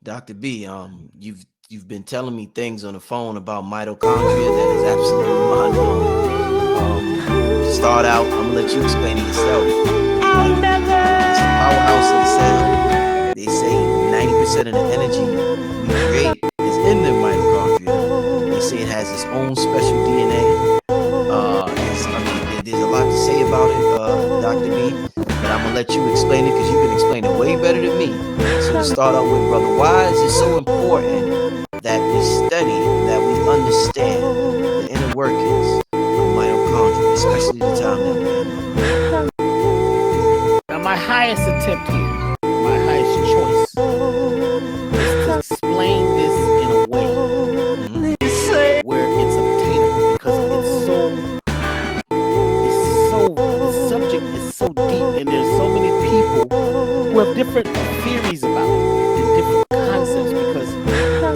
Dr. B, you've been telling me things on the phone about mitochondria that is absolutely mind blowing. Start out, I'm gonna let you explain it yourself. Like, it's the powerhouse of the cell. They say 90% of the energy we create is in the mitochondria. They say it has its own special DNA. There's a lot to say about it, Dr. B, but I'm gonna let you explain it because you can explain it way better than me. So to start out with, brother, why is it so important that we study and that we understand the inner workings of mitochondria, especially the time that we're in? Now, my highest attempt here, my highest choice, is to explain this in a way where it's obtainable, because the subject is so deep, and there's so many people who have different theories about it and different concepts, because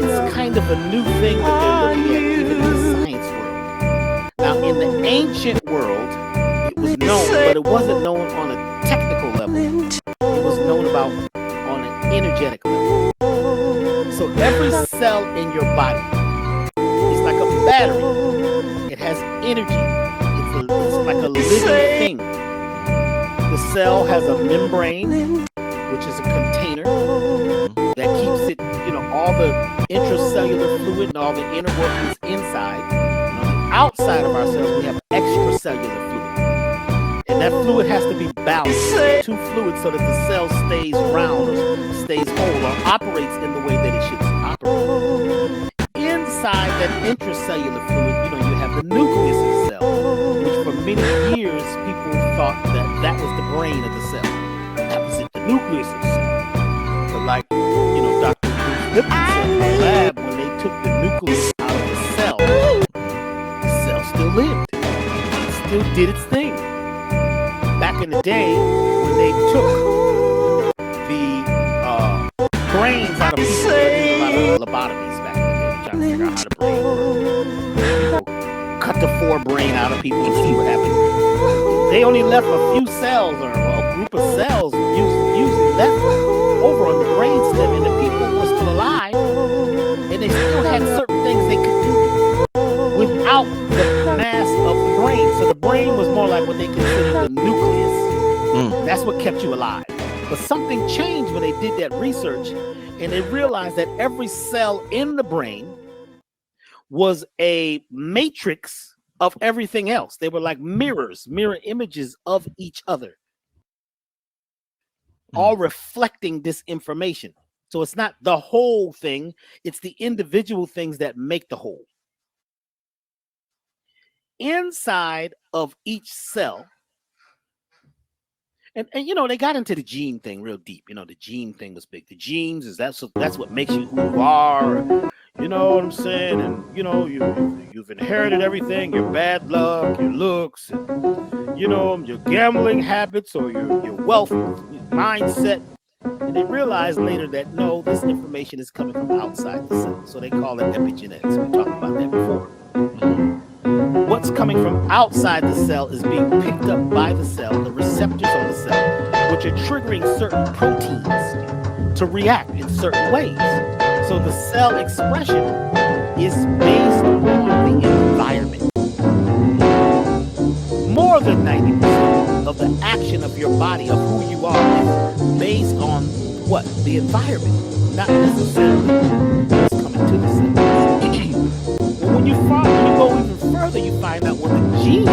it's kind of a new thing that they're looking at even in the science world. Now, in the ancient world, it was known, but it wasn't known on a technical level. It was known about on an energetic level. So every cell in your body is like a battery. It has energy. It's like a living thing. The cell has a membrane, which is a container that keeps it, all the intracellular fluid and all the inner workings inside. On the outside of our cells, we have extracellular fluid. And that fluid has to be balanced, two fluids, so that the cell stays round or stays whole or operates in the way that it should operate. Inside that intracellular fluid, you have the nucleus of the cell, which for many years people thought that was the brain of the cell. That was it, the nucleus of the cell. But like, Dr. Bruce Lipton said in the lab, when they took the nucleus out of the cell still lived. It still did its thing. Back in the day, when they took the brains out of people, there was a lot of lobotomies back in the day, trying to figure out how the brain worked. Cut the forebrain out of people and see what happened. They only left a few cells, or a group of cells usually left over on the brainstem, and the people were still alive, and they still had certain things they could do without the mass of the brain. So the brain was more like what they considered the nucleus. That's what kept you alive. But something changed when they did that research, and they realized that every cell in the brain was a matrix of everything else. They were like mirror images of each other, all reflecting this information. So it's not the whole thing, it's the individual things that make the whole. Inside of each cell, and they got into the gene thing real deep. The gene thing was big. The genes that's what makes you who you are. You know what I'm saying? And you've inherited everything, your bad luck, your looks, and your gambling habits, or your wealth, your mindset. And they realized later that no, this information is coming from outside the cell. So they call it epigenetics. We talked about that before. What's coming from outside the cell is being picked up by the cell, the receptors on the cell, which are triggering certain proteins to react in certain ways. So the cell expression is based on the environment. More than 90% of the action of your body, of who you are, is based on what? The environment, not necessarily what's coming to the cell. Well, when you go even further, you find out what the genes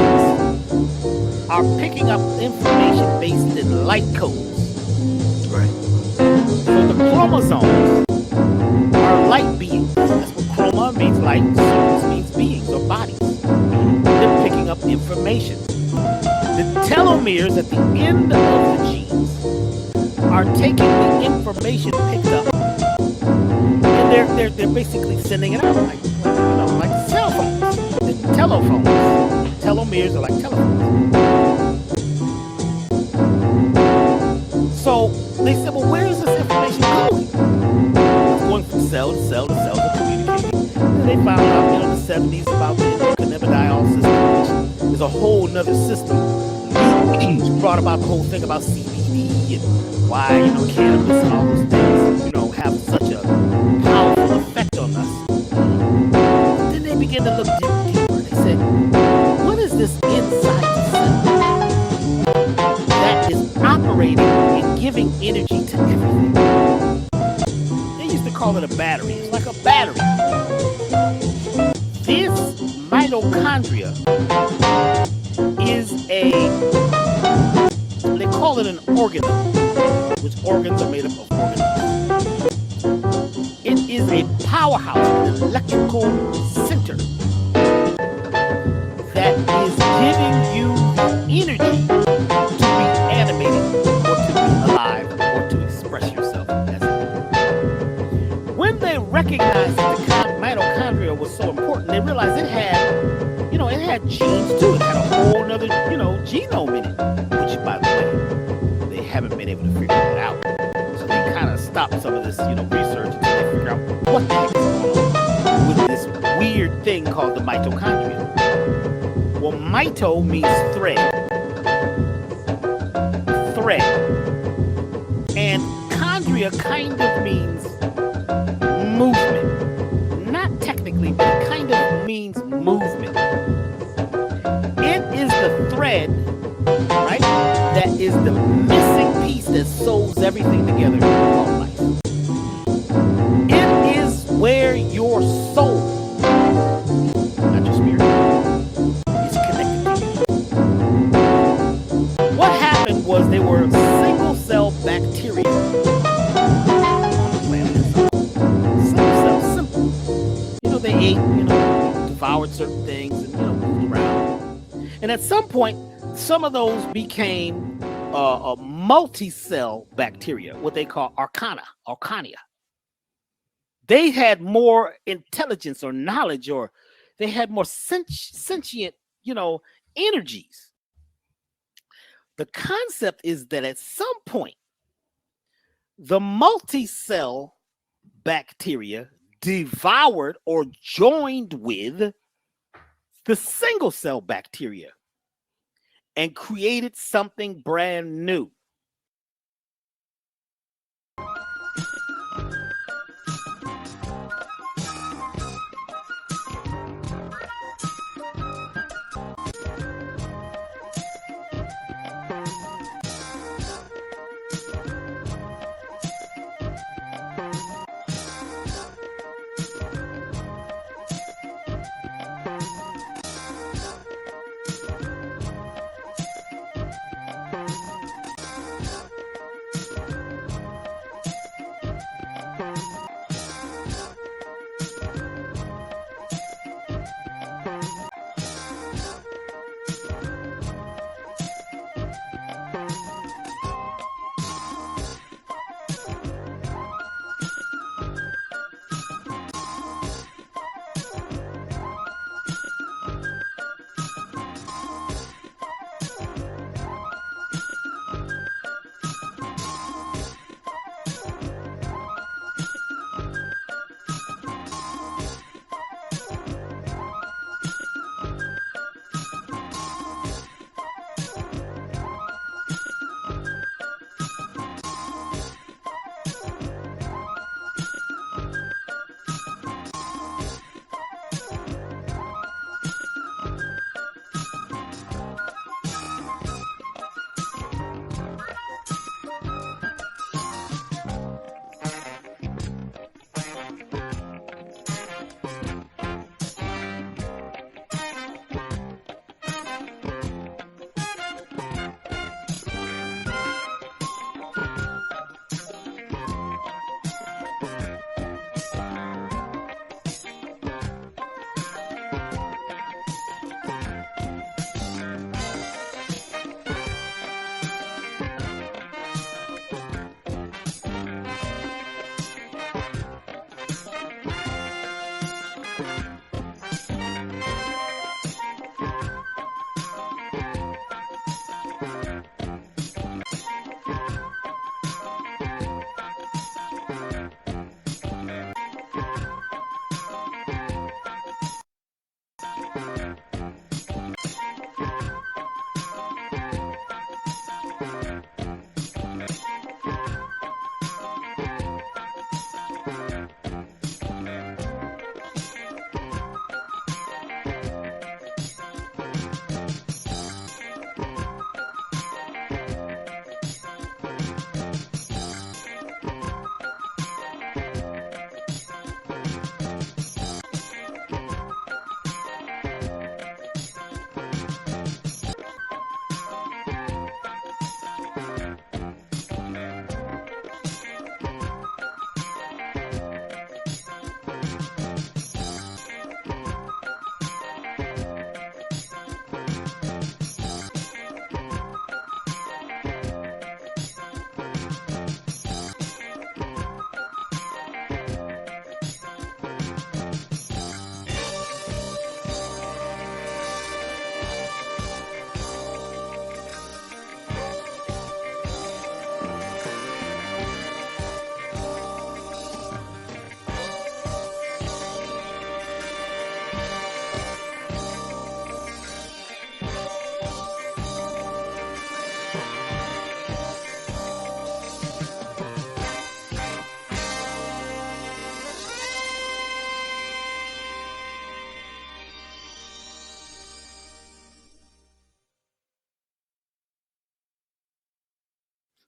are picking up information based in light codes. Right. So the chromosomes are light beings. That's what chroma means, light. Somes means beings or bodies. They're picking up information. The telomeres at the end of the genes are taking the information picked up, and they're basically sending it out like cell phones, the telephones. Telomeres are like telephones. So they said, well, where is this information going? It's going from cell to cell to cell to communicating. And they found out in the 70s about the cannabidiol system, which is a whole nother system. Which brought about the whole thing about CBD and why, cannabis and all those things, have such a energy to everything. They used to call it a battery. It's like a battery. This mitochondria is they call it an organism, which organs are made up of organisms. It is a powerhouse, an electrical center that is giving you energy to be animated or to be alive or to express yourself as a being. When they recognized that the mitochondria was so important, they realized it had genes too. It had a whole nother, genome in it, which, by the way, they haven't been able to figure that out. So they kind of stopped some of this, research until they figure out what the heck is going on with this weird thing called the mitochondria. Well, mito means thread. And chondria kind of means movement. Not technically, but it kind of means movement. It is the thread, right? That is the missing piece that sews everything together called life. It is where your soul, not your spirit, is connected to. What happened was they were single-cell bacteria on the planet. Single-cell, simple. They ate, devoured certain things and, moved around. And at some point, some of those became a multi-cell bacteria, what they call Arcania. They had more intelligence or knowledge, or they had more sentient, energies. The concept is that at some point, the multi-cell bacteria devoured or joined with the single cell bacteria and created something brand new.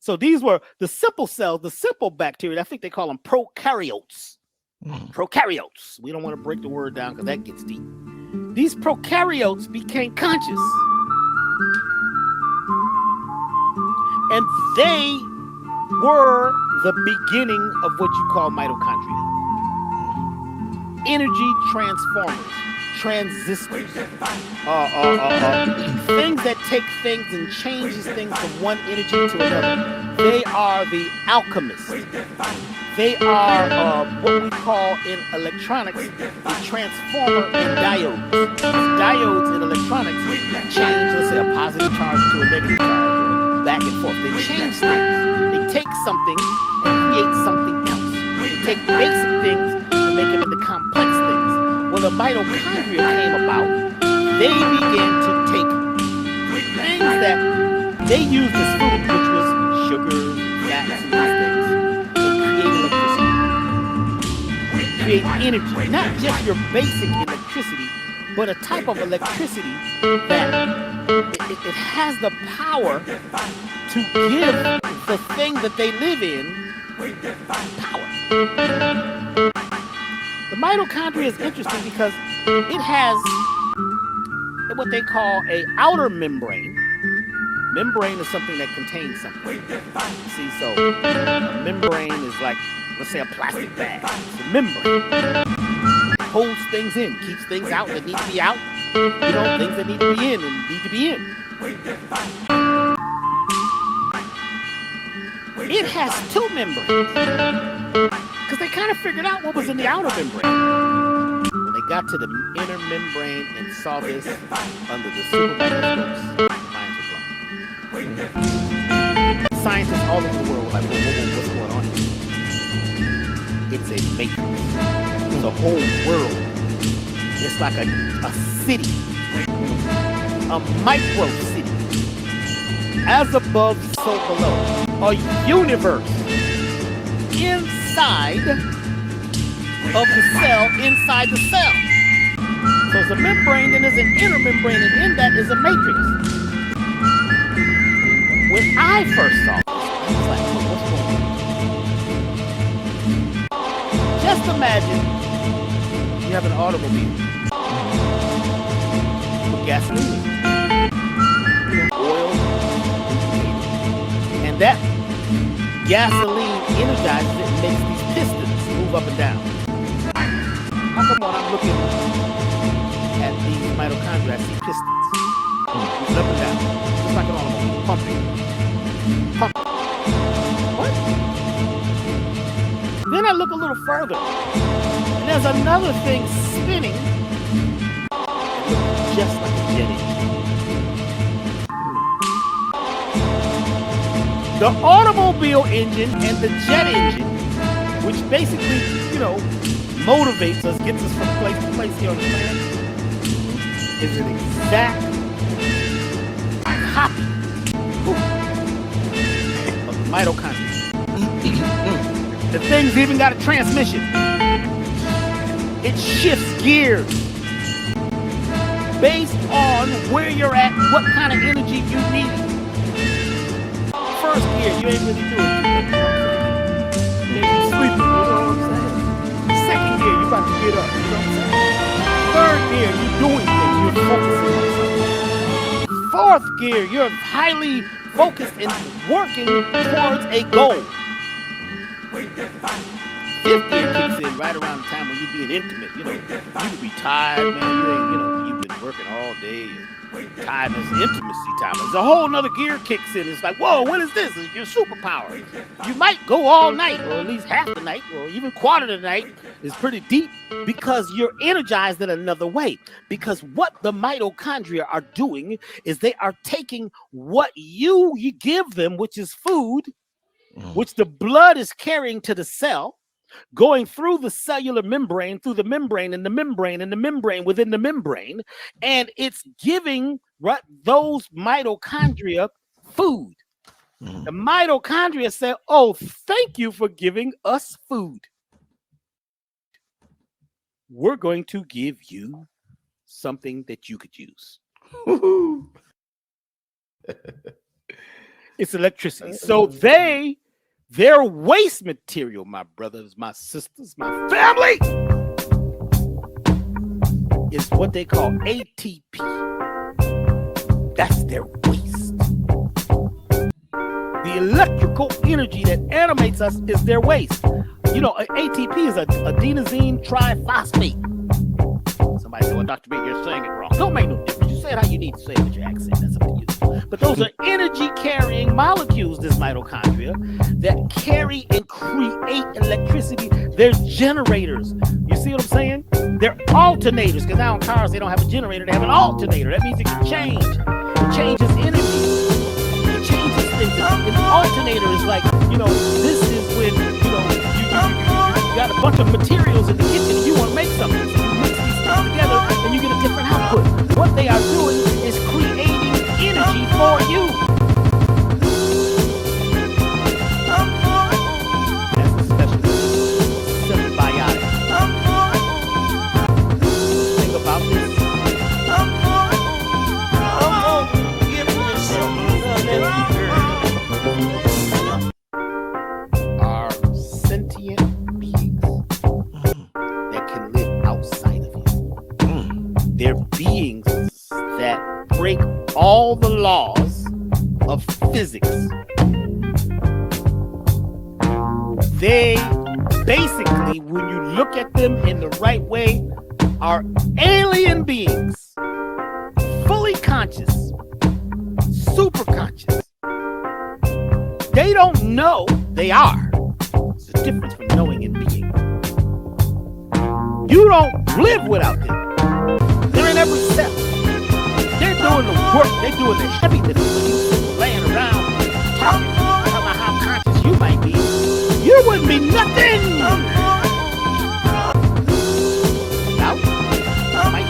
So these were the simple cells, the simple bacteria. I think they call them prokaryotes. Prokaryotes. We don't want to break the word down because that gets deep. These prokaryotes became conscious. And they were the beginning of what you call mitochondria. Energy transformers, transistors, things that take things and changes things from one energy to another. They are the alchemists. They are what we call in electronics a transformer and diodes. Diodes in electronics change, let's say, a positive charge to a negative charge, or back and forth. They change things. They take something and create something else. They take basic things and make them into complex things. When the mitochondria came about, they began to take things that they used as food, which was sugar, fats, and these things, and create energy. Not just your basic electricity, but a type of electricity that it has the power to give the thing that they live in power. The mitochondria is interesting because it has what they call a outer membrane. Membrane is something that contains something. See, so a membrane is like, let's say, a plastic bag. It's a membrane. It holds things in, keeps things out that need to be out. You know, things that need to be in and need to be in. It has two membranes because they kind of figured out what was in the outer membrane. When they got to the inner membrane and saw this under the super microscopes, the minds were blown. Scientists all over the world were like, what's going on here? It's a matrix. It's a whole world. It's like a city, a micro city. As above, so below. A universe inside of the cell, inside the cell. So it's a membrane, then there's an inner membrane, and in that is a matrix. When I first saw this, I was like, what's going on? Just imagine you have an automobile with gasoline, oil, and that gasoline energizes it and makes these pistons move up and down. How come when I'm looking at these mitochondria, I see pistons moving up and down, just like an automobile, pumping. What? Then I look a little further, and there's another thing spinning, just like a jet engine. The automobile engine and the jet engine, which basically, motivates us, gets us from place to place here on the planet, is an exact copy of the mitochondria. The thing's even got a transmission. It shifts gears based on where you're at, what kind of energy you need. First gear, you ain't really doing it. You're sleeping, you know what I'm saying? Second gear, you're about to get up, you know what I'm saying? Third gear, you're doing things, you're focusing on something. Fourth gear, you're highly focused and working towards a goal. Fifth gear kicks in right around the time when you're being intimate. You could be tired, man. You've been working all day. Tiredness, intimacy time. There's a whole nother gear kicks in. It's like, whoa, what is this? It's your superpower. You might go all night, or at least half the night, or even quarter of the night. Is pretty deep because you're energized in another way. Because what the mitochondria are doing is they are taking what you give them, which is food, which the blood is carrying to the cell, going through the cellular membrane, through the membrane, and the membrane, and the membrane within the membrane, and it's giving those mitochondria food. The mitochondria say, oh, thank you for giving us food. We're going to give you something that you could use. It's electricity. So their waste material, my brothers, my sisters, my family, is what they call ATP. That's their waste. The electrical energy that animates us is their waste. You know, ATP is adenosine triphosphate. Somebody said, well, Dr. B, you're saying it wrong. Don't make no difference. You say it how you need to say it with your accent. That's up to you. But those are energy-carrying molecules, this mitochondria, that carry and create electricity. They're generators. You see what I'm saying? They're alternators, because now in cars, they don't have a generator. They have an alternator. That means it can change. It changes energy. It changes things. An alternator is like, you know, this is when, you know, you got a bunch of materials in the kitchen and you want to make something. So you mix these things together and you get a different output. What they are doing is creating energy for you. That's a special symbiotic. Think about this. Are sentient beings that can live outside of you. They're beings that break all the laws of physics. They basically, when you look at them in the right way, are alien beings, fully conscious, super conscious. They don't know they are. It's a difference from knowing and being. You don't live without them. They're in every step. They're doing the work. They're doing the heavy lifting. When you sit laying around talking about how conscious you might be, you wouldn't be nothing without the might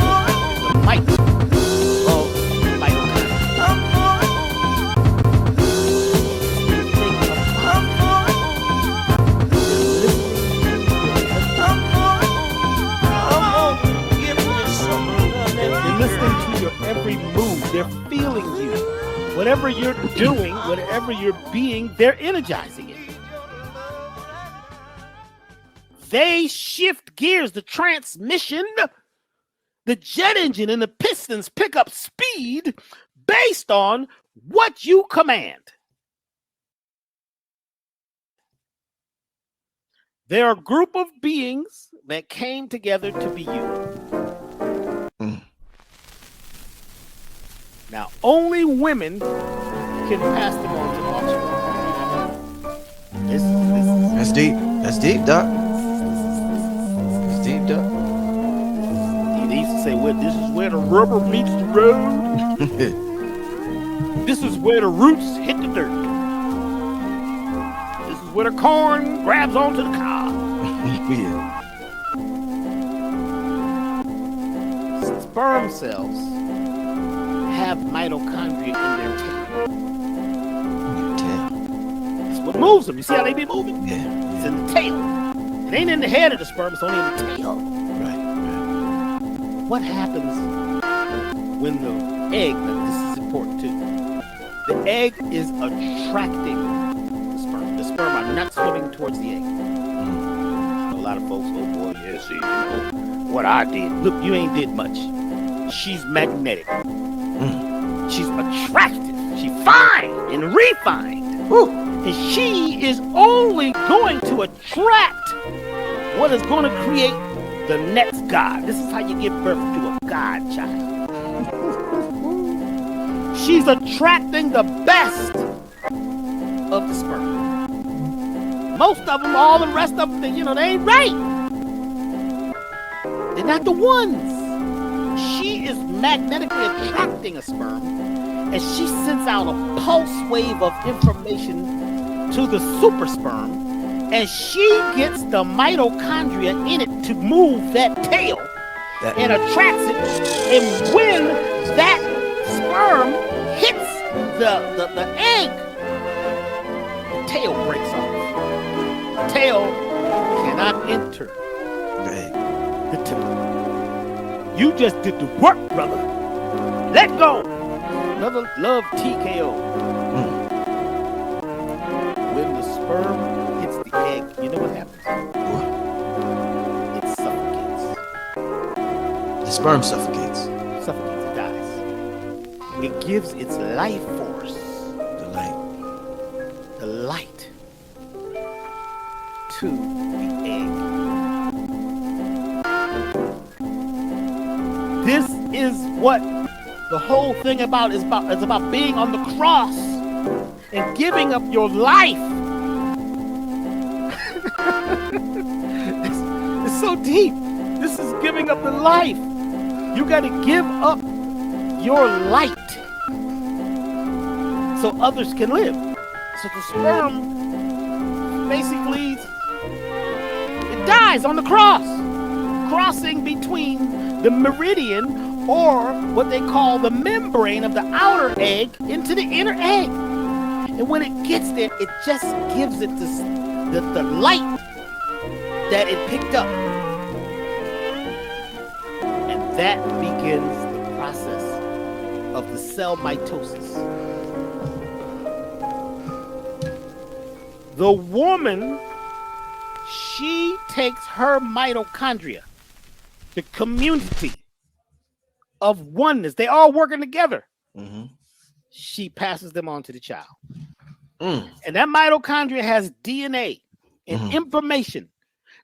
of every move. They're feeling you. Whatever you're doing, whatever you're being, they're energizing it. They shift gears. The transmission, the jet engine, and the pistons pick up speed based on what you command. They're a group of beings that came together to be you. Now, only women can pass them on to the offspring. That's deep. That's deep, Doc. That's deep, Doc. They used to say, well, this is where the rubber meets the road. This is where the roots hit the dirt. This is where the corn grabs onto the cob. Yeah. Sperm cells have mitochondria in their tail. It's what moves them. You see how they be moving? Yeah. It's in the tail. It ain't in the head of the sperm, it's only in the tail. Right. What happens when the egg, this is important too, the egg is attracting the sperm. The sperm are not swimming towards the egg. A lot of folks, oh boy, yeah, see, you know, what I did. Look, you ain't did much. She's magnetic. She's attractive. She's fine and refined. Woo. And she is only going to attract what is going to create the next God. This is how you give birth to a God child. She's attracting the best of the sperm. Most of them, all the rest of them, you know, they ain't right. They're not the ones. She is magnetically attracting a sperm, and she sends out a pulse wave of information to the super sperm, and she gets the mitochondria in it to move that tail and attracts it. And when that sperm hits the egg, the tail breaks off. The tail cannot enter the tip. You just did the work, brother. Let go. Another love TKO. sperm hits the egg, you know what happens? What? It suffocates. The sperm suffocates. Suffocates, it dies. It gives its life force, The light. the light, to the egg. This is what the whole thing about is about being on the cross and giving up your life. It's so deep. This is giving up the life. You got to give up your light so others can live. So the sperm basically it dies on the cross, crossing between the meridian, or what they call the membrane of the outer egg, into the inner egg. And when it gets there, it just gives it the light that it picked up. And that begins the process of the cell mitosis. The woman, she takes her mitochondria, the community of oneness, they all working together. Mm-hmm. She passes them on to the child. Mm. And that mitochondria has DNA and information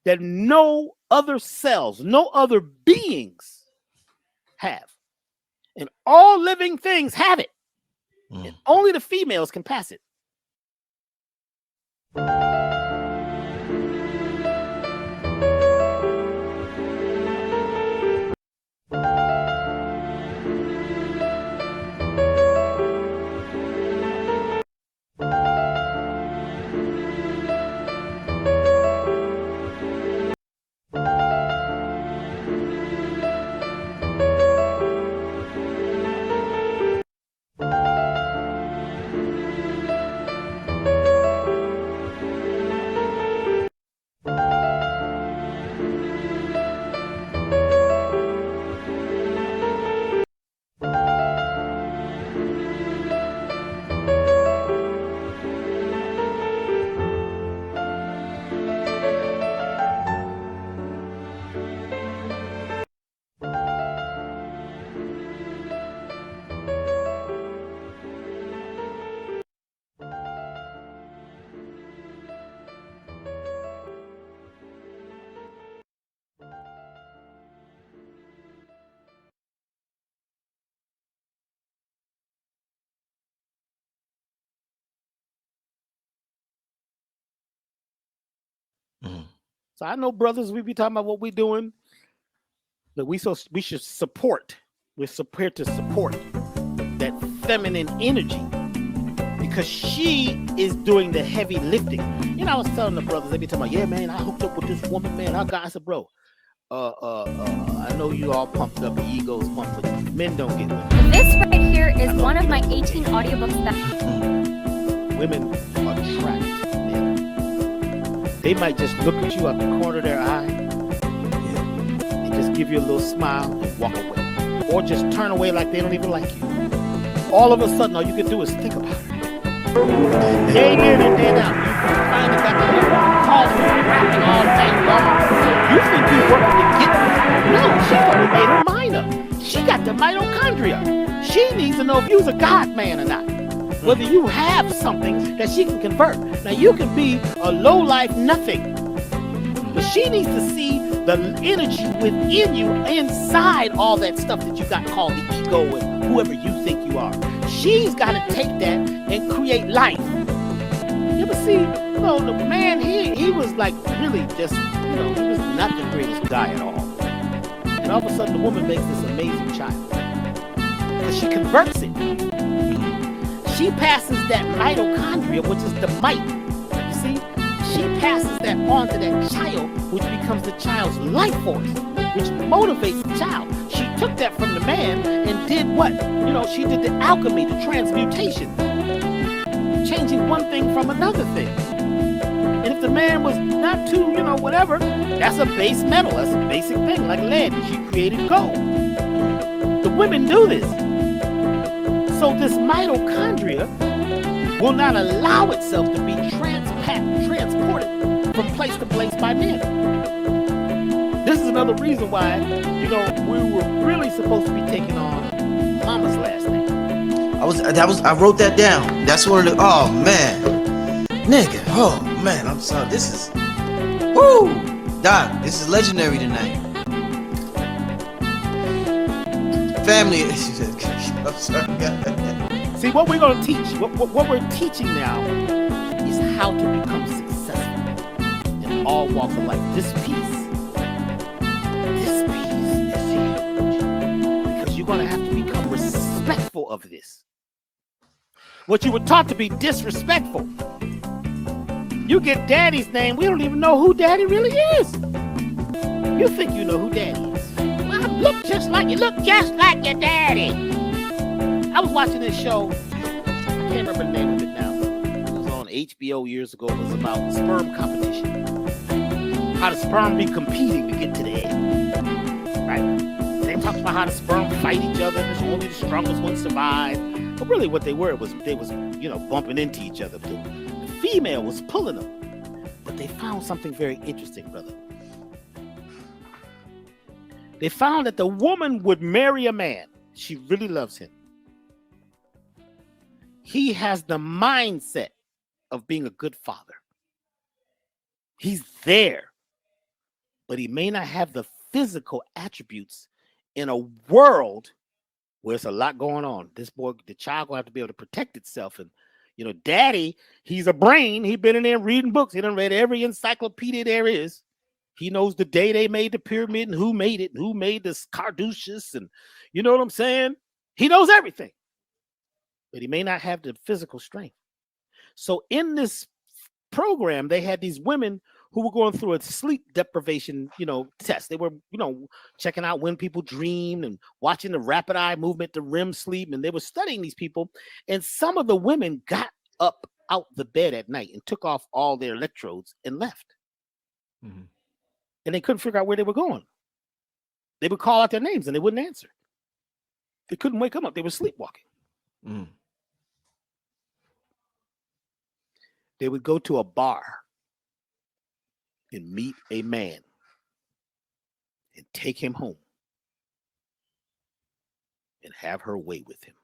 that no other cells, no other beings have. And all living things have it. Mm. And only the females can pass it. So I know, brothers, we be talking about what we doing, but we should support. We're prepared to support that feminine energy because she is doing the heavy lifting. You know, I was telling the brothers, they be talking about, yeah, man, I hooked up with this woman, man. I said, bro, I know you all pumped up, your ego's pumped, but men don't get women. This right here is one of my 18 audiobooks that women attract men. They might just look at you out the corner of their eye and just give you a little smile and walk away. Or just turn away like they don't even like you. All of a sudden, all you can do is think about it. Day in and day out, you finally got the little calls and rapping all day long. You think you working to get her. No, she already made her mind up. She got the mitochondria. She needs to know if you's a God man or not. Whether you have something that she can convert. Now, you can be a low-life nothing. But she needs to see the energy within you, inside all that stuff that you got called the ego and whoever you think you are. She's got to take that and create life. You ever see, you know, the man, he was like really just, you know, he was not the greatest guy at all. And all of a sudden, the woman makes this amazing child. Because she converts it. She passes that mitochondria, which is the might. You see? She passes that on to that child, which becomes the child's life force, which motivates the child. She took that from the man and did what? You know, she did the alchemy, the transmutation, changing one thing from another thing. And if the man was not too, you know, whatever, that's a base metal, that's a basic thing, like lead, and she created gold. The women do this. So this mitochondria will not allow itself to be transported from place to place by men. This is another reason why, we were really supposed to be taking on Mama's last name. I wrote that down. That's one of the, oh man. Nigga, oh man, I'm sorry. This is, woo! Doc, this is legendary tonight. Family, I'm sorry, God. See, what we're going to teach, what we're teaching now is how to become successful in all walks of life. This piece is huge. Because you're going to have to become respectful of this. What you were taught to be disrespectful. You get daddy's name, we don't even know who daddy really is. You think you know who daddy is. Well, look just like your daddy. I was watching this show, I can't remember the name of it now. It was on HBO years ago. It was about sperm competition. How the sperm be competing to get to the egg. Right? They talked about how the sperm fight each other, and only the strongest ones survive. But really what they were was they was bumping into each other. The female was pulling them. But they found something very interesting, brother. They found that the woman would marry a man. She really loves him. He has the mindset of being a good father. He's there, but he may not have the physical attributes in a world where there's a lot going on. This boy, the child, will have to be able to protect itself. And, daddy, he's a brain. He's been in there reading books. He done read every encyclopedia there is. He knows the day they made the pyramid and who made it, and who made this Carduceus, and you know what I'm saying? He knows everything. But he may not have the physical strength. So in this program, they had these women who were going through a sleep deprivation, test. They were, checking out when people dreamed and watching the rapid eye movement, the REM sleep, and they were studying these people. And some of the women got up out the bed at night and took off all their electrodes and left. Mm-hmm. And they couldn't figure out where they were going. They would call out their names and they wouldn't answer. They couldn't wake them up. They were sleepwalking. Mm. They would go to a bar and meet a man and take him home and have her way with him.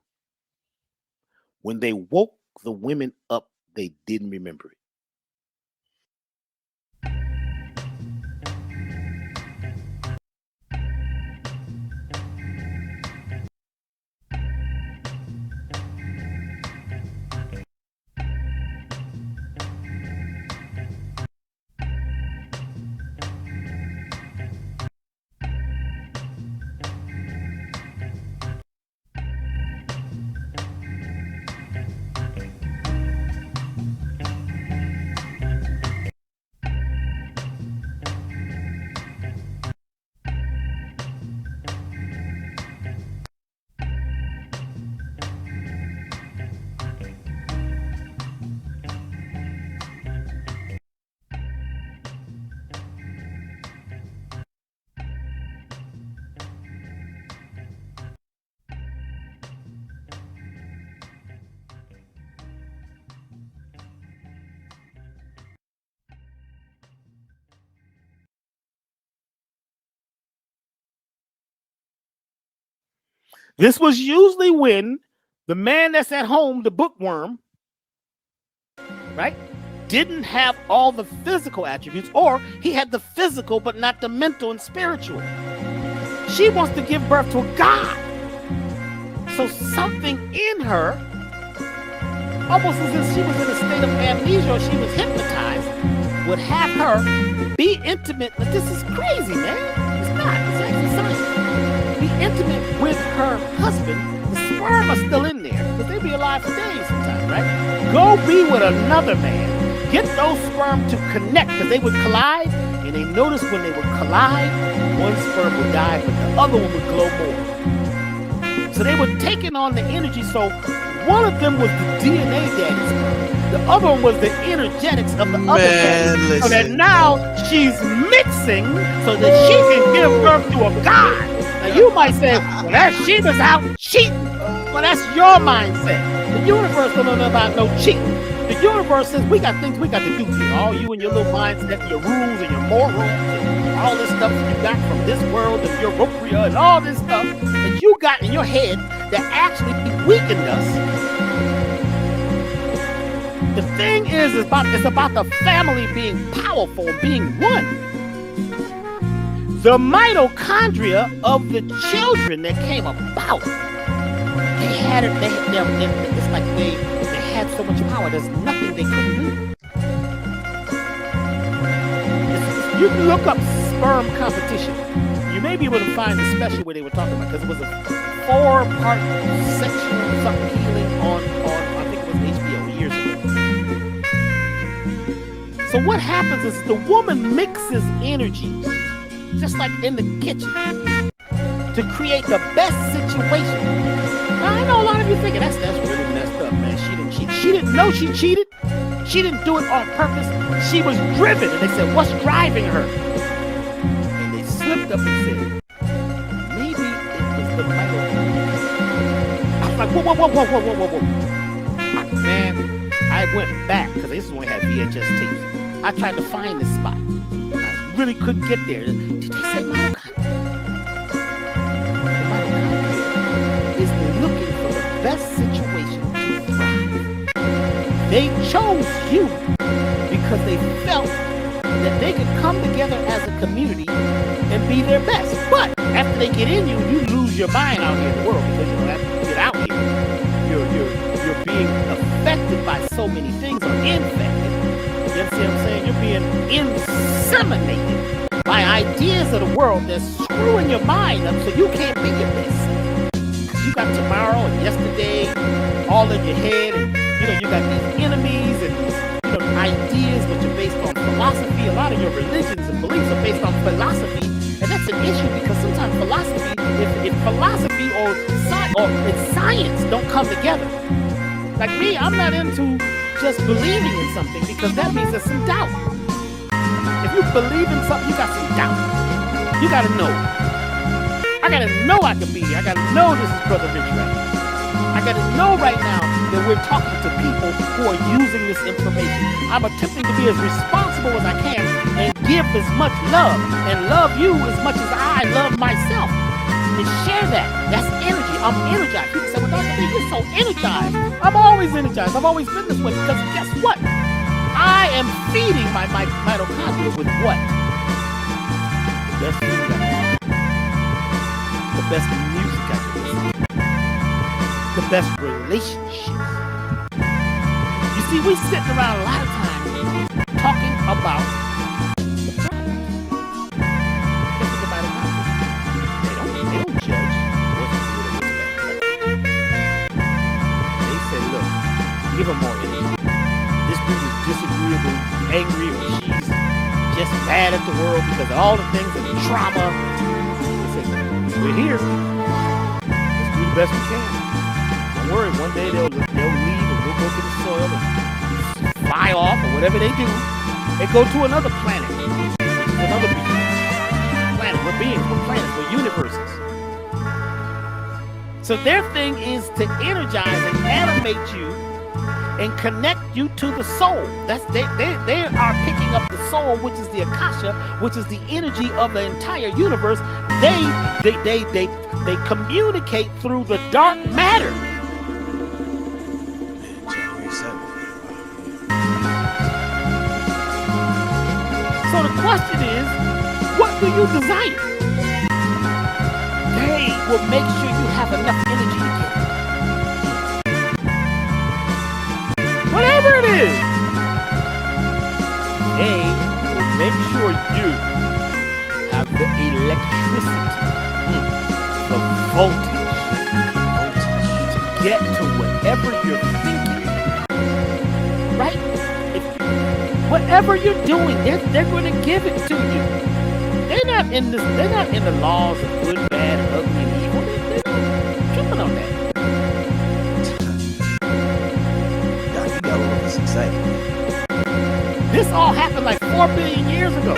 When they woke the women up, they didn't remember it. This was usually when the man that's at home, the bookworm, right, didn't have all the physical attributes, or he had the physical but not the mental and spiritual. She wants to give birth to a God. So something in her, almost as if she was in a state of amnesia or she was hypnotized, would have her be intimate. But this is crazy, man. It's not. It's actually science. Be intimate with her husband. The sperm are still in there because they be alive for days sometimes, right? Go be with another man. Get those sperm to connect because they would collide. And they noticed when they would collide, one sperm would die, but the other one would glow more. So they were taking on the energy. So one of them was the DNA daddy sperm. The other one was the energetics of the other daddy. So that now she's mixing so that she can give birth to a God. Now you might say, well, that Sheba's out cheating. Well, that's your mindset. The universe don't know about no cheating. The universe says we got things we got to do here. All you and your little mindset, your rules and your morals and all this stuff you got from this world and your Ropria and all this stuff that you got in your head that actually weakened us. The thing is, it's about the family being powerful, being one. The mitochondria of the children that came about, they had it. It's like they had so much power. There's nothing they couldn't do. You can look up sperm competition. You may be able to find the special where they were talking about, because it was a 4-part sexual something healing on I think it was HBO years ago. So what happens is the woman mixes energy, just like in the kitchen, to create the best situation. Now, I know a lot of you thinking that's really messed up, man. She didn't cheat. She didn't know she cheated. She didn't do it on purpose. She was driven. And they said, what's driving her? And they slipped up and said, maybe it was the mitochondria. I was like, whoa. Man, I went back, because this is when I had VHS tapes. I tried to find this spot. I really couldn't get there. Did they say mitochondria? The mitochondria is looking for the best situation to thrive. They chose you because they felt that they could come together as a community and be their best. But after they get in you, you lose your mind out here in the world, because you don't have to get out here. You're being affected by so many things, or infected. You see what I'm saying? You're being inseminated by ideas of the world that's screwing your mind up so you can't be your best. You got tomorrow and yesterday all in your head, and you got these enemies and these ideas which are based on philosophy. A lot of your religions and beliefs are based on philosophy, and that's an issue, because sometimes philosophy, if philosophy or science don't come together. Like me, I'm not into just believing in something, because that means there's some doubt. If you believe in something, you got some doubt. You got to know. I got to know I can be here. I got to know this is Brother Rich right now. I got to know right now that we're talking to people who are using this information. I'm attempting to be as responsible as I can and give as much love and love you as much as I love myself. And share that. That's energy. I'm energized. People say, well, Dr. B, you're so energized. I'm always energized. I've always been this way, because guess what? I am feeding my mitochondria with what? The best food I can eat. The best music I can listen to. The best relationships. You see, we sitting around a lot of times talking about the problems. This is the mitochondria. They don't judge what's good or what's bad. They say, look, give them more energy. This dude is disagreeable, angry, or she's just mad at the world because of all the things and the trauma. They say, we're here. Let's do the best we can. Don't worry, one day they'll leave and we'll go to the soil and fly off or whatever they do and go to another planet, which is another planet. We're beings, we're planets, we're universes. So their thing is to energize and animate you and connect you to the soul. That's they are picking up the soul, which is the Akasha, which is the energy of the entire universe. They communicate through the dark matter. So the question is, what do you desire? They will make sure you have enough energy to get. Whatever it is, they will make sure you have the electricity, the voltage to get to whatever you're thinking. Right? Whatever you're doing, they're going to give it to you. They're not in the laws of good, bad, ugly, and evil. They're not tripping on that. You got all of us excited. This all happened like 4 billion years ago.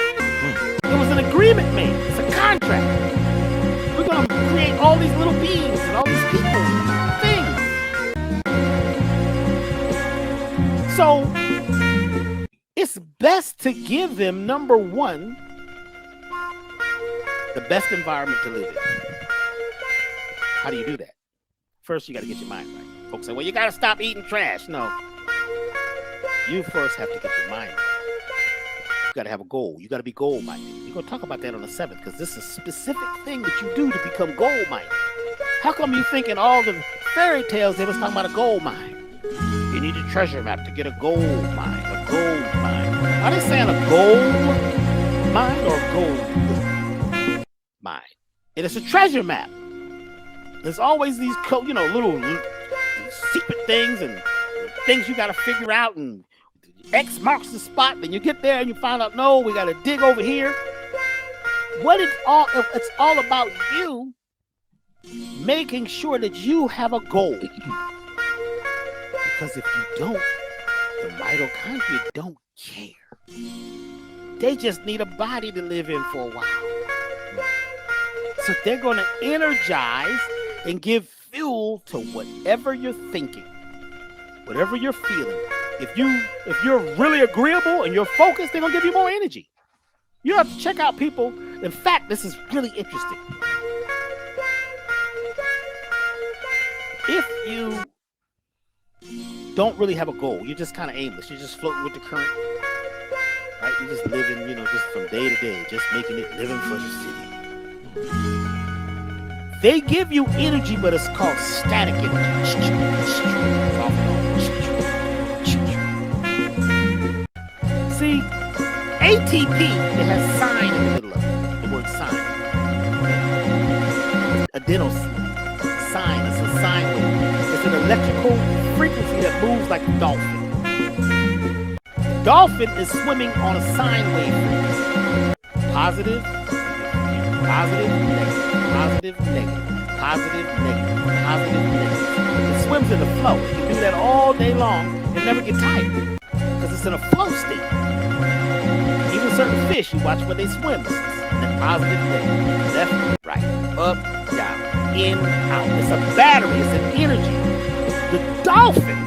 It was an agreement made. It's a contract. We're going to create all these little beings and all these people, things. So it's best to give them, number one, the best environment to live in. How do you do that? First, you got to get your mind right. Folks say, well, you got to stop eating trash. No. You first have to get your mind right. You got to have a goal. You got to be goal-minded. We're going to talk about that on the 7th because this is a specific thing that you do to become goal-minded. How come you think in all the fairy tales they was talking about a gold mine? You need a treasure map to get a gold mine, a gold mine. Are they saying a gold mine or gold mine? And it's a treasure map. There's always these, little secret things and things you got to figure out, and X marks the spot. Then you get there and you find out, no, we got to dig over here. It's all about you making sure that you have a goal. Because if you don't, the mitochondria don't care. They just need a body to live in for a while. So they're going to energize and give fuel to whatever you're thinking, whatever you're feeling. If you're really agreeable and you're focused, they're going to give you more energy. You have to check out people. In fact, this is really interesting. If you don't really have a goal, you're just kind of aimless, you're just floating with the current, right? You're just living, just from day to day, just making it, living for the city. They give you energy, but it's called static energy. See, ATP, it has sign in the middle of it, the word sign. Adenosine, sign, it's a sine wave. It's an electrical frequency that moves like a dolphin. The dolphin is swimming on a sine wave frequency. Positive, negative, positive, negative, positive, negative, positive, negative. It swims in the flow. You can do that all day long and never get tired because it's in a flow state. Even certain fish, you watch when they swim. It's positive, negative, left, right, up, down, in, out. It's a battery. It's an energy. The dolphin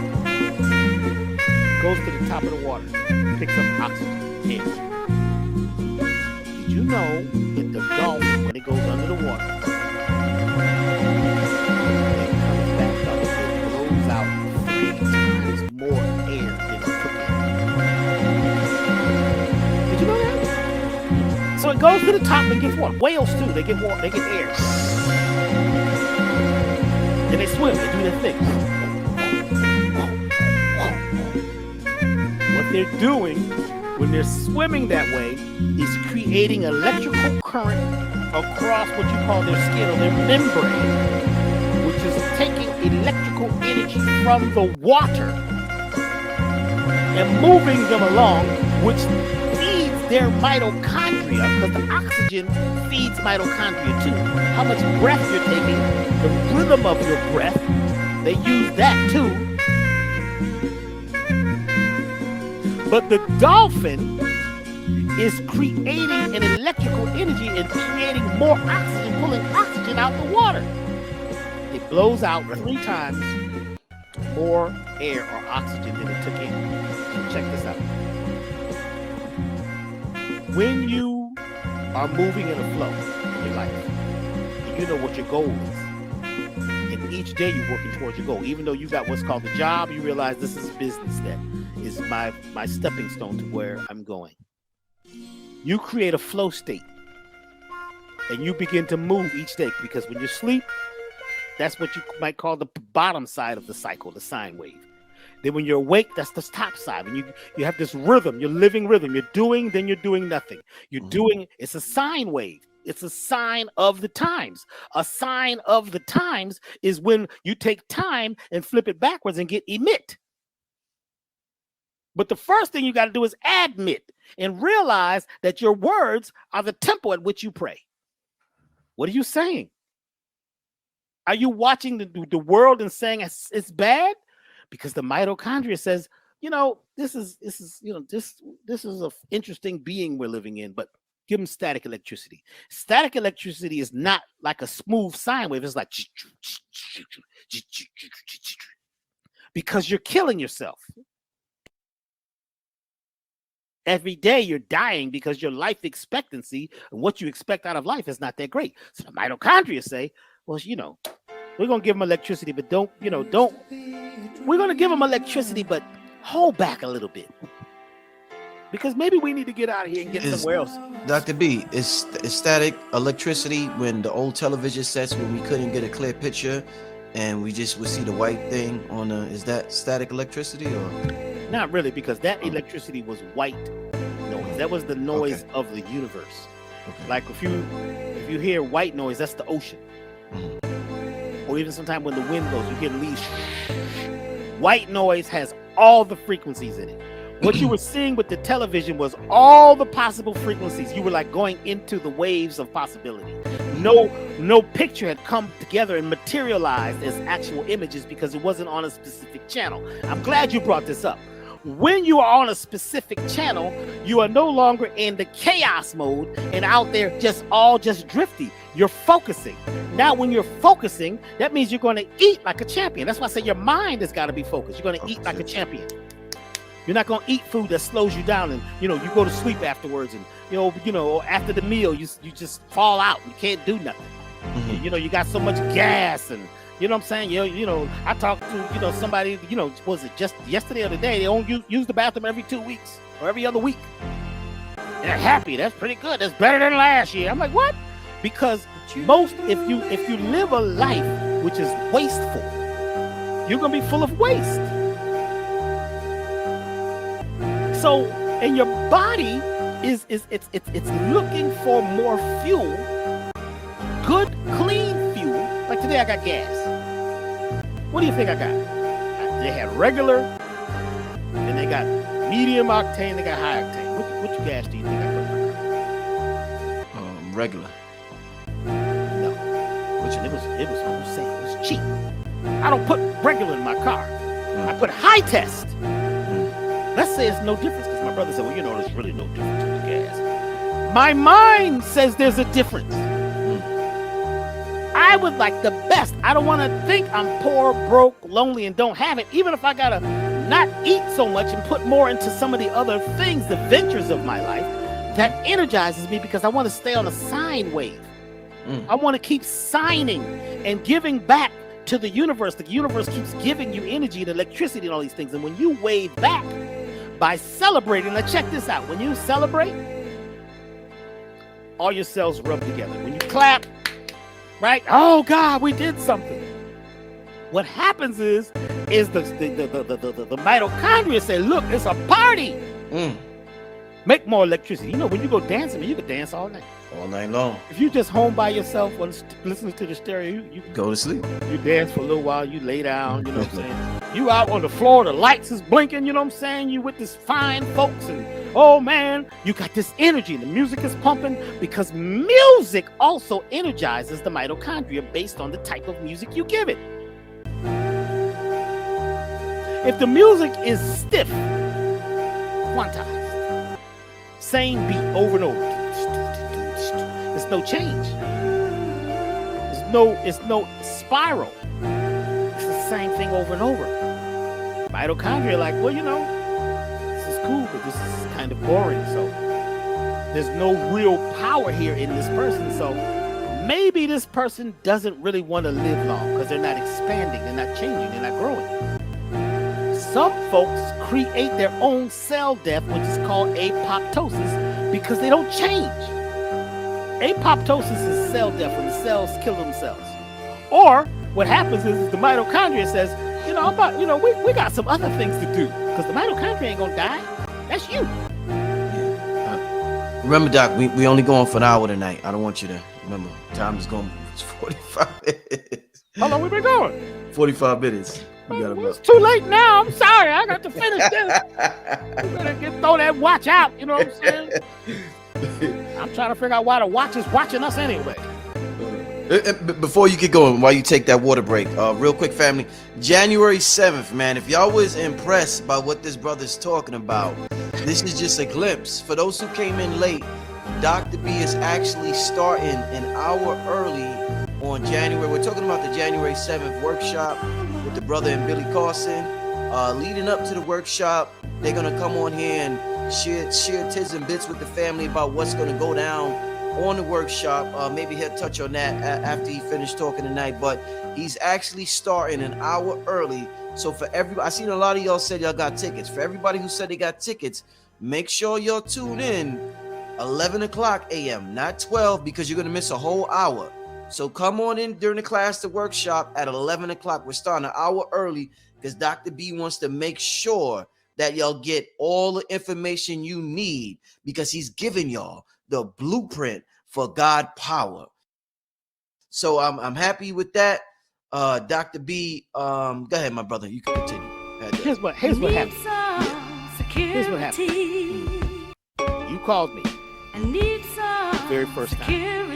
goes to the top of the water, picks up oxygen, air. Did you know that the dolphin, when it goes under the water, it comes back up, it blows out 3 times more air than it took in? Did you know that? So it goes to the top and gets water. Whales too, they get water, they get air. And they swim, they do their thing. What they're doing when they're swimming that way is creating electrical current across what you call their skin or their membrane, which is taking electrical energy from the water and moving them along, which feeds their mitochondria, because the oxygen feeds mitochondria too. How much breath you're taking, the rhythm of your breath, they use that too. But the dolphin is creating an electrical energy and creating more oxygen, pulling oxygen out the water. It blows out 3 times more air or oxygen than it took in. So check this out. When you are moving in a flow in your life, and you know what your goal is, and each day you're working towards your goal, even though you got what's called a job, you realize this is business that is my stepping stone to where I'm going. You create a flow state and you begin to move each day, because when you sleep, that's what you might call the bottom side of the cycle, the sine wave. Then when you're awake, that's the top side. And you have this rhythm, your living rhythm. You're doing, then you're doing nothing. You're doing, it's a sine wave. It's a sign of the times. A sign of the times is when you take time and flip it backwards and get emit. But the first thing you got to do is admit and realize that your words are the tempo at which you pray. What are you saying? Are you watching the world and saying it's bad? Because the mitochondria says, this is an interesting being we're living in, but give them static electricity. Static electricity is not like a smooth sine wave. It's like, because you're killing yourself. every day you're dying because your life expectancy and what you expect out of life is not that great. So the mitochondria say, well, we're going to give them electricity, but we're going to give them electricity, but hold back a little bit. Because maybe we need to get out of here and get somewhere else. Dr. B, is static electricity when the old television sets when we couldn't get a clear picture and we just would see the white thing on is that static electricity or? Not really, because that electricity was white noise. That was the noise of the universe. Okay. Like if you hear white noise, that's the ocean. Mm-hmm. Or even sometimes when the wind goes, you hear the leaves. White noise has all the frequencies in it. What you were seeing with the television was all the possible frequencies. You were like going into the waves of possibility. No picture had come together and materialized as actual images because it wasn't on a specific channel. I'm glad you brought this up. When you are on a specific channel, you are no longer in the chaos mode and out there just drifty. You're focusing. Now, when you're focusing, that means you're going to eat like a champion. That's why I say your mind has got to be focused. You're going to eat like a champion. You're not going to eat food that slows you down and, you go to sleep afterwards and, after the meal, you just fall out. You can't do nothing. Mm-hmm. You got so much gas and, you know what I'm saying? I talked to, somebody, was it just yesterday or today? They only use the bathroom every 2 weeks or every other week. And they're happy. That's pretty good. That's better than last year. I'm like, what? Because if you live a life which is wasteful, you're going to be full of waste. So, and your body it's looking for more fuel, good, clean fuel. Like today I got gas. What do you think I got? They had regular, and they got medium octane, they got high octane. Which gas do you think I put in my car? Regular. No. It was on sale. It was cheap. I don't put regular in my car. I put high test. Let's say it's no difference, because my brother said, well, there's really no difference in the gas. My mind says there's a difference. I would like the best. I don't want to think I'm poor, broke, lonely, and don't have it. Even if I got to not eat so much and put more into some of the other things, the ventures of my life, that energizes me because I want to stay on a sine wave. I want to keep signing and giving back to the universe. The universe keeps giving you energy and electricity and all these things. And when you wave back, by celebrating, now check this out. When you celebrate, all your cells rub together. When you clap, right? Oh God, we did something. What happens is the mitochondria say, look, it's a party. Make more electricity. When you go dancing, you can dance all night. All night long. If you just home by yourself listening to the stereo, you go to sleep. You dance for a little while, you lay down, you know what I'm saying? You out on the floor, the lights is blinking, you know what I'm saying? You with this fine folks and, oh man, you got this energy. The music is pumping because music also energizes the mitochondria based on the type of music you give it. If the music is stiff, quantized, same beat over and over, there's no change. It's no spiral. It's the same thing over and over. Mitochondria like, well, this is cool, but this is kind of boring. So there's no real power here in this person. So maybe this person doesn't really want to live long because they're not expanding, they're not changing, they're not growing. Some folks create their own cell death, which is called apoptosis, because they don't change. Apoptosis is cell death when the cells kill themselves. Or what happens is the mitochondria says, we got some other things to do because the mitochondria ain't gonna die. That's you. Remember, Doc, we only going for an hour tonight. I don't want you to remember. Time is going. It's 45 minutes. How long we been going? 45 minutes. It's too late now. I'm sorry. I got to finish this. You better throw that watch out. You know what I'm saying? I'm trying to figure out why the watch is watching us anyway. Before you get going, while you take that water break, real quick, family, January 7th, man, if y'all was impressed by what this brother's talking about, this is just a glimpse. For those who came in late, Dr. B is actually starting an hour early on January. We're talking about the January 7th workshop with the brother and Billy Carson. Leading up to the workshop, they're going to come on here and share tips and bits with the family about what's going to go down on the workshop. Maybe he'll touch on that after he finished talking tonight, but he's actually starting an hour early. So for everybody, I seen a lot of y'all said y'all got tickets. For everybody who said they got tickets, make sure y'all tune in 11 o'clock a.m., not 12, because you're going to miss a whole hour. So come on in during the class, the workshop at 11 o'clock. We're starting an hour early because Dr. B wants to make sure that y'all get all the information you need, because he's giving y'all the blueprint for God power. So I'm happy with that. Dr. B, go ahead, my brother. You can continue. Here's what happened. Here's what happened. You called me the very first time.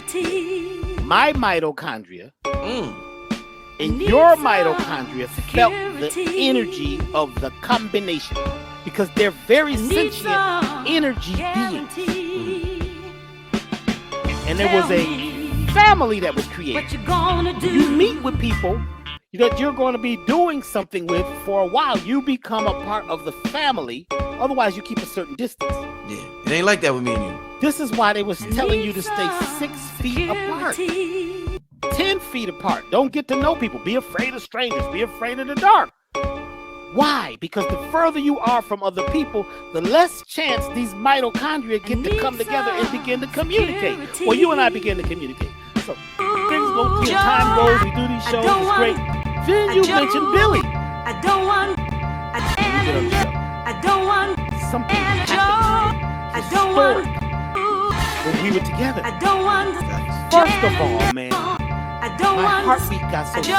My mitochondria and your mitochondria felt the energy of the combination, because they're very sentient energy beings. And there was a family that was created. You meet with people that you're going to be doing something with for a while. You become a part of the family. Otherwise, you keep a certain distance. Yeah, it ain't like that with me and you. This is why they was telling you to stay 6 feet apart, 10 feet apart. Don't get to know people. Be afraid of strangers. Be afraid of the dark. Why? Because the further you are from other people, the less chance these mitochondria get to come together and begin to communicate. Well, you and I begin to communicate. So things go, time goes, we do these shows, it's great. Then you mentioned Billy. Something happened historic when we were together. First of all, man, my heartbeat got so steady.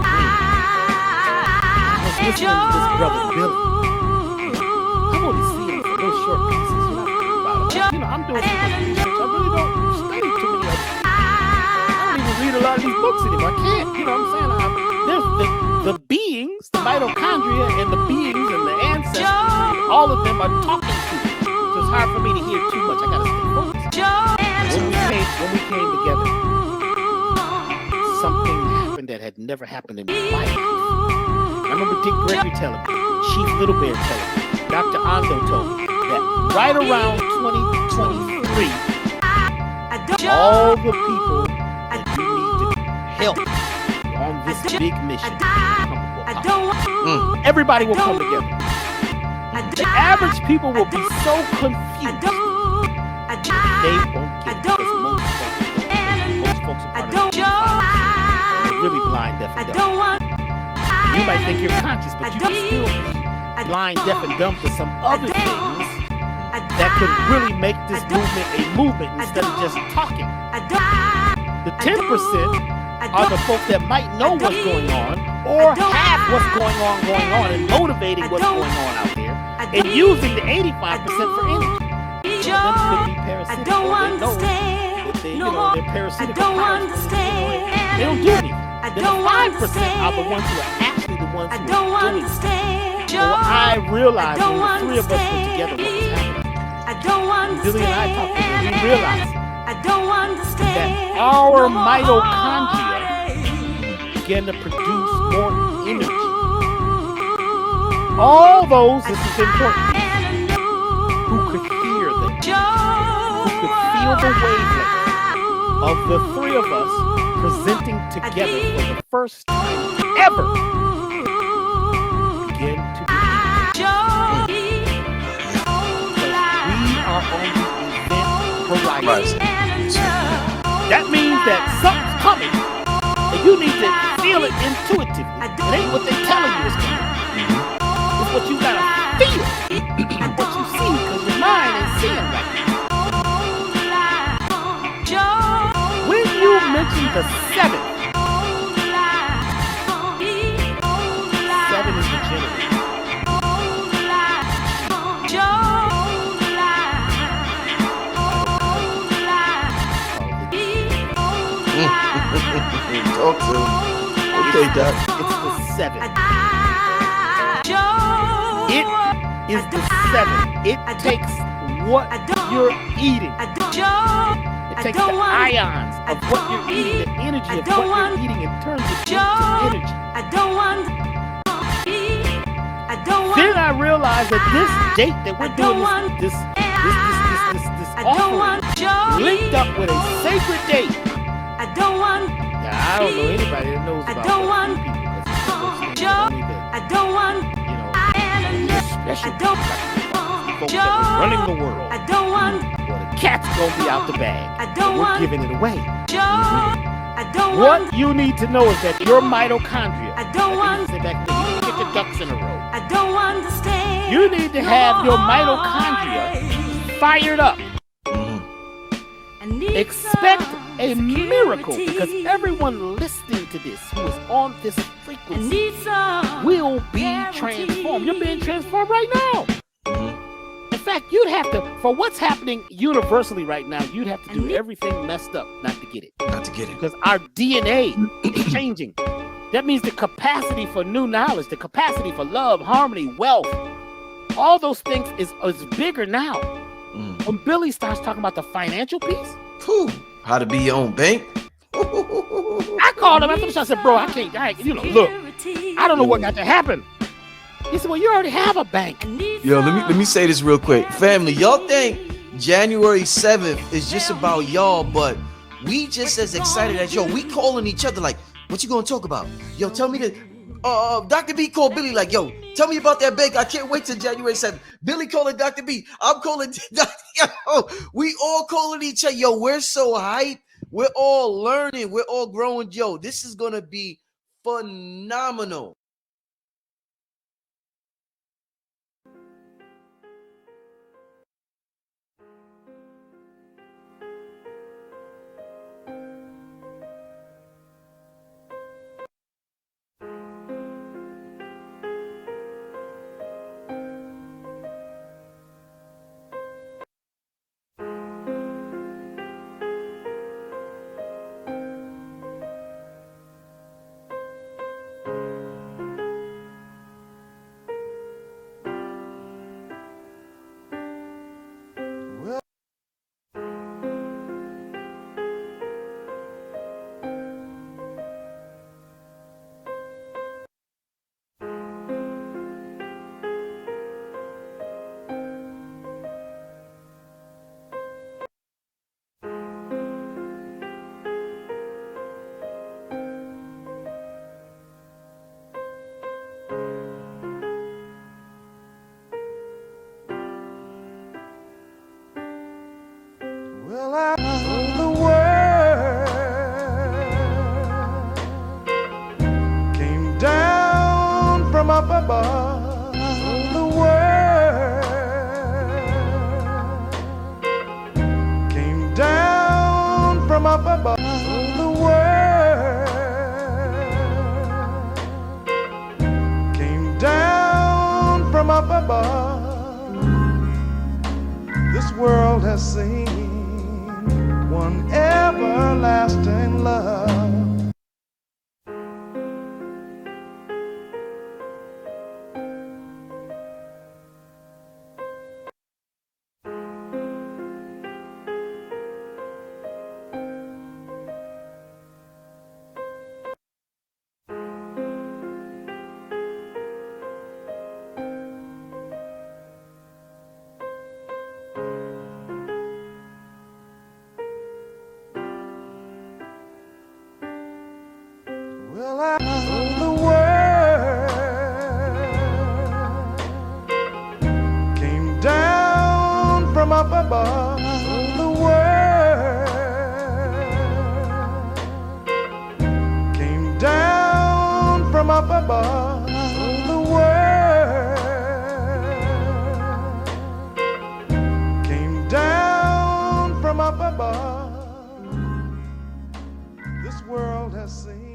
I was listening to this brother Billy. I'm only seeing for those short pieces. I'm doing some research. I really don't study too many of them. I don't even read a lot of these books anymore. I can't. You know what I'm saying? There's the beings, the mitochondria, and the beings and the ancestors. All of them are talking to me. So it's hard for me to hear too much. I gotta stay focused. When we came together, something happened that had never happened in my life. I remember Dick Gregory telling me, Chief Little Bear telling me, Dr. Ando told me that right around 2023, all the people that you need to help on this big mission, everybody will come together. The average people will be so confused. They won't get it, because most folks are part of the they're really blind, deaf, and dumb. You might think you're conscious, but you can still be blind, deaf, and dumb to some other things that could really make this movement a movement instead of just talking. The 10% are the folks that might know what's going on, or have what's going on, and motivating what's going on out there, and using the 85% for energy. Some of them could be parasitic, or they know that they're parasitic. They don't do anything. Then the 5% are the ones who are actually the ones who are doing it. So I realized when the three of us were together what was happening. Billy and I talked about it. We realized that our mitochondria began to produce more energy. All those, this is important, who could hear them, who could feel the wavelength of the three of us presenting together for the first time ever, begin to be we are on the event horizon. That means that something's coming, and you need to feel it intuitively. It ain't what they're telling you is coming. It's what you gotta feel, what you see, because your mind ain't seeing right now. When you mention the 7, 7 is the generator. Talk to him. Okay, Doc. It's the 7. It is the 7. It takes what you're eating. It takes the ions of what you're eating, the energy of what you're eating, and turns it into energy. Then I realized that this date that we're doing this offering linked up with a sacred date. Now, I don't know anybody that knows about those people special folks that are running the world. Well, the cat's gonna be out the bag. We're giving it away. What you need to know is that your mitochondria, you need to get your ducks in a row. You need to have your mitochondria fired up. Expect a miracle, because everyone listening to this who is on this frequency will be transformed. You're being transformed right now. In fact, you'd have to, for what's happening universally right now, you'd have to do everything messed up not to get it. Not to get it. Because our DNA is changing. That means the capacity for new knowledge, the capacity for love, harmony, wealth, all those things is bigger now. When Billy starts talking about the financial piece, how to be your own bank. I called him after the show. I said, bro, I can't, look, I don't know what got to happen. He said, well, you already have a bank. Yo, let me say this real quick. Family, y'all think January 7th is just about y'all, but we just as excited as yo. We calling each other like, what you gonna talk about? Yo, tell me that. Dr. B called Billy like, yo, tell me about that bank. I can't wait till January 7th. Billy calling Dr. B. I'm calling yo, we all calling each other. Yo, we're so hyped. We're all learning. We're all growing. Yo, this is gonna be phenomenal. Well, I know the word came down from up above. The word came down from up above. The word came down from up above. This world has seen one everlasting love. Well, I know the word came down from up above. The word came down from up above. The word came down from up above. This world has seen